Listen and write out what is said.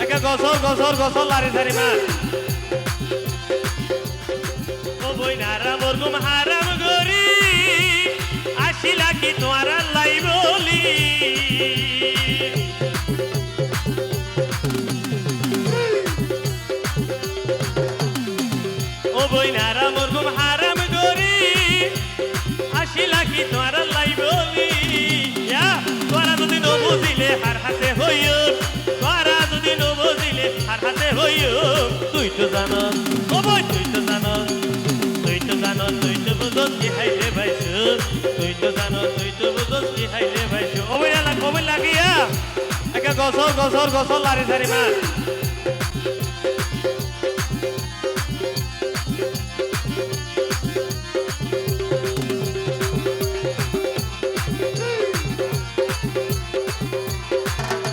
একে গছর গছর গছর লারি সারি মার ও বই নারা বরগুম হারাম গরি আসিলা কি তোমার লাই বলি ও বই নারা বরগুম হারাম গরি আসিলা কি তোমার লাই বলি তোরা যদি ন বুঝিলে হার হাতে হইও তোরা যদি ন বুঝিলে হার হাতে হইও তুই তো জানস ও বই তুই তো জানস তুই তো বুঝস কি হাইলে ভাইছ তুই তো জানস তুই তো বুঝস কি হাইলে ভাইছ ও বই লাগিয়া একে গছর গছর গছর লারি সারি মার